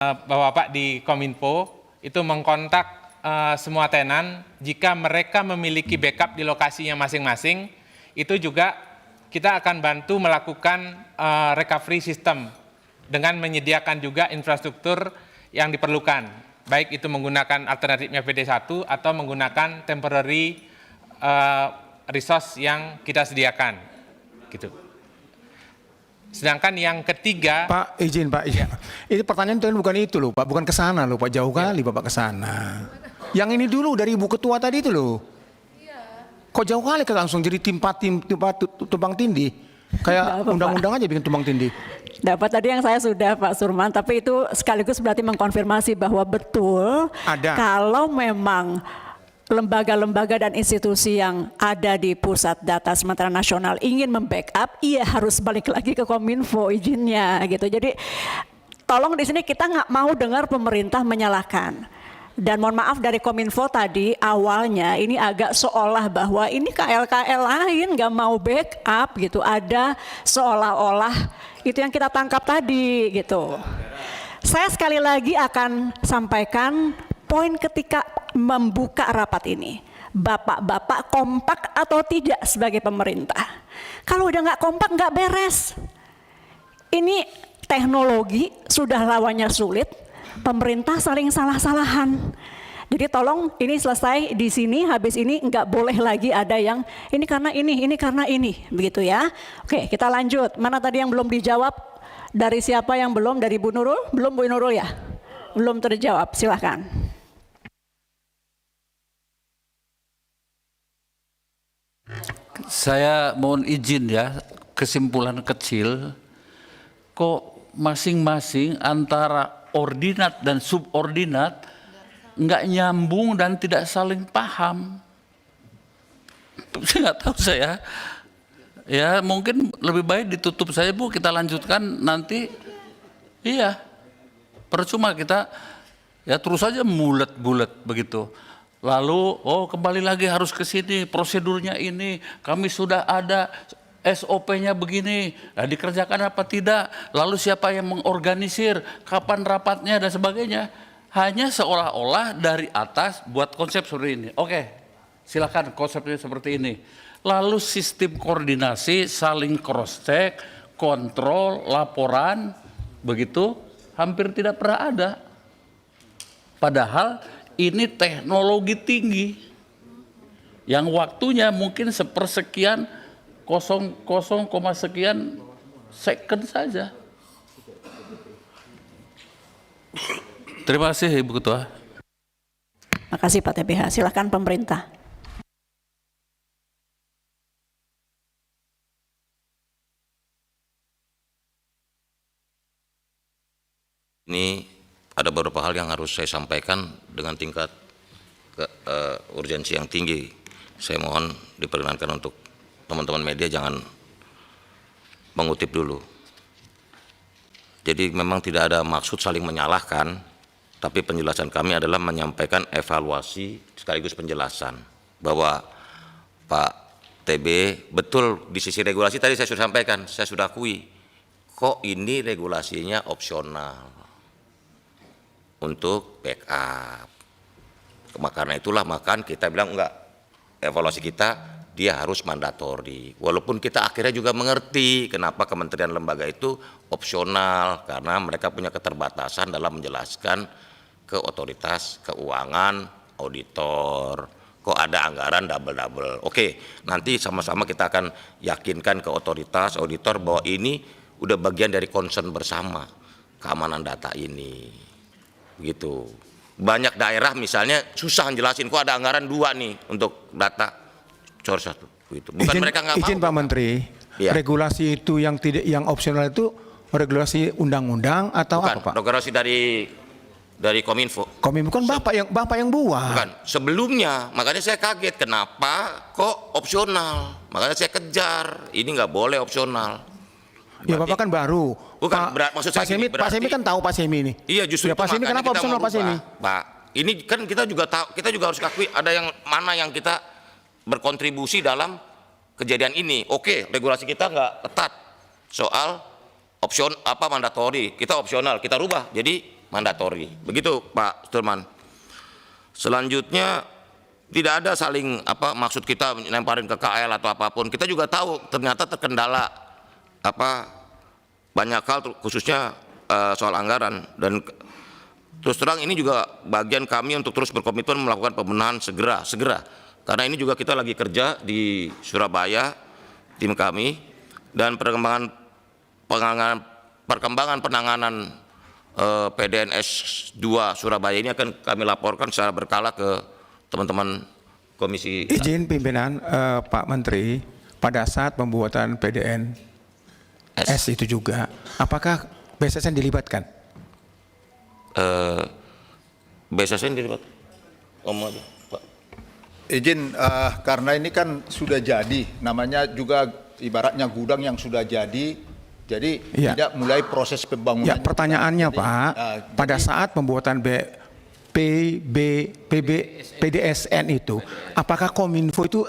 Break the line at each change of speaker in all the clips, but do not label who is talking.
Bapak-bapak di Kominfo itu mengkontak semua tenan jika mereka memiliki backup di lokasinya masing-masing, itu juga kita akan bantu melakukan recovery system dengan menyediakan juga infrastruktur yang diperlukan, baik itu menggunakan alternatifnya PD1 atau menggunakan temporary resource yang kita sediakan, gitu. Sedangkan yang ketiga,
Pak, izin Pak, ya. Ini pertanyaan itu bukan itu loh Pak, bukan ke sana loh Pak, jauh kali Bapak ke sana. Yang ini dulu dari Ibu Ketua tadi itu loh. Kok jauh kali ke langsung jadi tumbang tindih? Kayak undang-undang aja bikin tumbang tindih.
Dapat tadi yang saya sudah Pak Surman, tapi itu sekaligus berarti mengkonfirmasi bahwa betul
ada.
Kalau memang lembaga-lembaga dan institusi yang ada di Pusat Data Sementara Nasional ingin membackup, iya harus balik lagi ke Kominfo izinnya gitu. Jadi tolong di sini kita nggak mau dengar pemerintah menyalahkan. Dan mohon maaf dari Kominfo tadi awalnya ini agak seolah bahwa ini KL-KL lain nggak mau backup gitu. Ada seolah-olah itu yang kita tangkap tadi gitu. Saya sekali lagi akan sampaikan poin ketika membuka rapat ini. Bapak-bapak kompak atau tidak sebagai pemerintah? Kalau udah nggak kompak nggak beres. Ini teknologi sudah lawannya sulit, pemerintah saling salah-salahan. Jadi tolong ini selesai di sini, habis ini nggak boleh lagi ada yang ini karena ini, begitu ya. Oke, kita lanjut. Mana tadi yang belum dijawab? Dari siapa yang belum? Dari Bu Nurul? Belum Bu Nurul ya? Belum terjawab, silahkan.
Saya mohon izin ya, kesimpulan kecil, kok masing-masing antara ordinat dan subordinat nggak nyambung dan tidak saling paham. Saya nggak tahu saya. Ya mungkin lebih baik ditutup saja Bu, kita lanjutkan nanti. Iya, percuma kita ya terus saja mulet-bulet begitu. Lalu, oh kembali lagi harus ke sini, prosedurnya ini, kami sudah ada SOP-nya begini, nah, dikerjakan apa tidak, lalu siapa yang mengorganisir, kapan rapatnya dan sebagainya. Hanya seolah-olah dari atas buat konsep seperti ini. Oke, silakan konsepnya seperti ini. Lalu sistem koordinasi, saling cross-check, kontrol, laporan, begitu hampir tidak pernah ada. Padahal ini teknologi tinggi yang waktunya mungkin sepersekian 0,0 sekian second saja. Terima kasih Ibu Ketua.
Terima kasih Pak TBH. Silakan pemerintah.
Ini ada beberapa hal yang harus saya sampaikan dengan tingkat urgensi yang tinggi. Saya mohon diperkenankan untuk teman-teman media jangan mengutip dulu. Jadi memang tidak ada maksud saling menyalahkan, tapi penjelasan kami adalah menyampaikan evaluasi sekaligus penjelasan bahwa Pak TB betul di sisi regulasi tadi saya sudah sampaikan, saya sudah akui kok ini regulasinya opsional untuk backup. Karena itulah makan kita bilang enggak, evaluasi kita dia harus mandatori. Walaupun kita akhirnya juga mengerti kenapa kementerian lembaga itu opsional, karena mereka punya keterbatasan dalam menjelaskan ke otoritas keuangan, auditor. Kok ada anggaran double-double. Oke, nanti sama-sama kita akan yakinkan ke otoritas, auditor bahwa ini udah bagian dari concern bersama keamanan data ini. Gitu. Banyak daerah misalnya susah jelasin kok ada anggaran 2 nih untuk data cor 1 gitu. Bukan mereka nggak mau.
Izin Pak Menteri, ya. Regulasi itu yang tidak, yang opsional itu regulasi undang-undang atau
bukan,
apa Pak?
regulasi dari Kominfo.
Kominfo kan Bapak yang buat.
Bukan, sebelumnya makanya saya kaget kenapa kok opsional. Makanya saya kejar, ini nggak boleh opsional.
Ya Bapak kan baru.
Bukan, maksud saya gini,
Pak Semi kan tahu Pak Semi ini.
Iya justru
ya, Pak Semi kenapa opsional Pak Semi?
Pak, ini kan kita juga tahu, kita juga harus akui ada yang mana yang kita berkontribusi dalam kejadian ini. Oke, regulasi kita nggak ketat soal opsion apa mandatori, kita opsional, kita rubah. Jadi mandatori. Begitu Pak Sulman. Selanjutnya tidak ada saling maksud kita lemparin ke KL atau apapun. Kita juga tahu ternyata terkendala banyak hal khususnya soal anggaran, dan terus terang ini juga bagian kami untuk terus berkomitmen melakukan pembenahan segera karena ini juga kita lagi kerja di Surabaya tim kami, dan perkembangan penanganan PDNS 2 Surabaya ini akan kami laporkan secara berkala ke teman-teman komisi.
Izin pimpinan Pak Menteri, pada saat pembuatan PDNS itu juga, apakah BSSN dilibatkan?
BSSN dilibatkan? Ngomong aja, Pak.
Izin, karena ini kan sudah jadi, namanya juga ibaratnya gudang yang sudah jadi
Iya.
tidak mulai proses pembangunan.
Ya, pertanyaannya Pak, pada saat pembuatan PDSN itu, apakah Kominfo itu,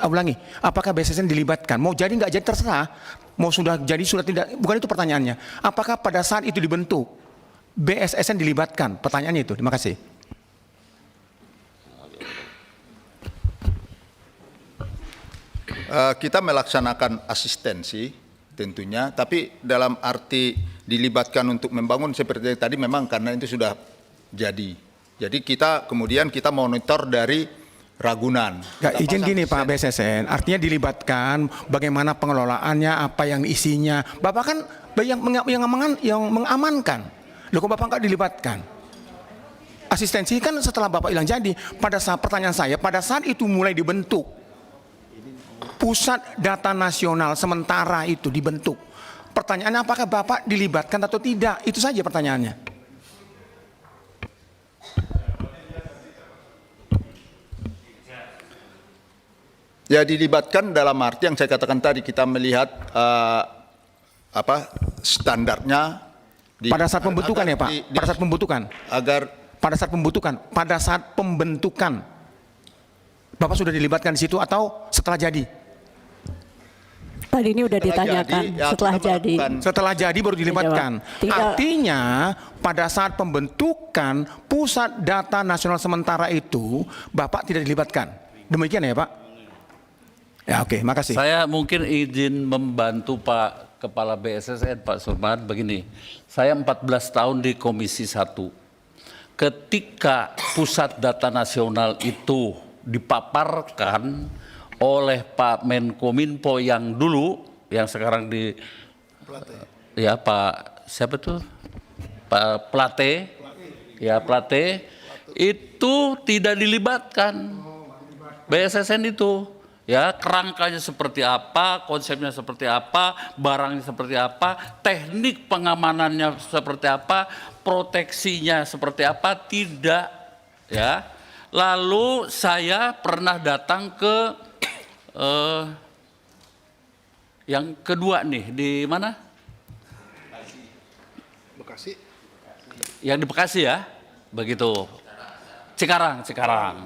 apakah BSSN dilibatkan? Mau jadi nggak jadi terserah, mau sudah jadi sudah tidak, bukan itu pertanyaannya. Apakah pada saat itu dibentuk BSSN dilibatkan? Pertanyaannya itu. Terima kasih.
Kita melaksanakan asistensi tentunya, tapi dalam arti dilibatkan untuk membangun seperti tadi memang karena itu sudah jadi. Jadi kemudian kita monitor dari Ragunan.
Nggak, izin gini Pak BSSN, artinya dilibatkan bagaimana pengelolaannya, apa yang isinya. Bapak kan yang mengamankan. Loh kok Bapak nggak dilibatkan? Asistensi kan setelah Bapak bilang jadi. Pada saat pertanyaan saya, pada saat itu mulai dibentuk, Pusat Data Nasional sementara itu dibentuk. Pertanyaannya apakah Bapak dilibatkan atau tidak? Itu saja pertanyaannya.
Ya, dilibatkan dalam arti yang saya katakan tadi, kita melihat standarnya
Pada saat pembentukan ya Pak? Pada saat pembentukan? Pada saat pembentukan Bapak sudah dilibatkan di situ atau setelah jadi?
Tadi ini udah ditanyakan setelah jadi.
Setelah jadi baru dilibatkan. Artinya pada saat pembentukan Pusat Data Nasional Sementara itu Bapak tidak dilibatkan. Demikian ya Pak? Ya oke, makasih.
Saya mungkin izin membantu Pak Kepala BSSN, Pak Sulman, begini. Saya 14 tahun di Komisi 1. Ketika Pusat Data Nasional itu dipaparkan oleh Pak Menkominfo yang dulu, yang sekarang di ya Pak siapa tuh, Pak Plate, ya Plate, itu tidak dilibatkan BSSN itu, ya kerangkanya seperti apa, konsepnya seperti apa, barangnya seperti apa, teknik pengamanannya seperti apa, proteksinya seperti apa, tidak, ya. Lalu saya pernah datang ke yang kedua nih, di mana?
Bekasi.
Yang di Bekasi ya, begitu. Cikarang,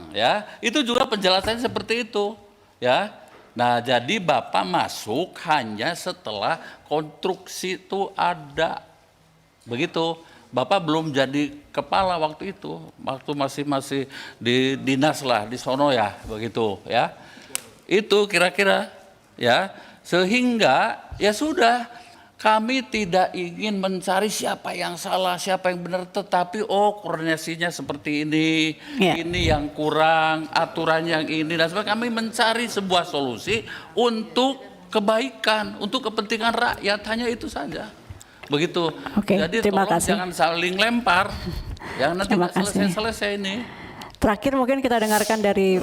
ya. Itu juga penjelasannya seperti itu, ya. Nah, jadi Bapak masuk hanya setelah konstruksi itu ada, begitu. Bapak belum jadi kepala waktu itu, waktu masih di dinas lah, di sono ya, begitu ya. Itu kira-kira ya, sehingga ya sudah, kami tidak ingin mencari siapa yang salah, siapa yang benar, tetapi koordinasinya seperti ini, ini yang kurang, aturan yang ini, dan sebagainya. Kami mencari sebuah solusi untuk kebaikan, untuk kepentingan rakyat, hanya itu saja. Begitu.
Oke,
jadi
terima
tolong
kasih.
jangan saling lempar, yang nanti selesai ini.
Terakhir mungkin kita dengarkan dari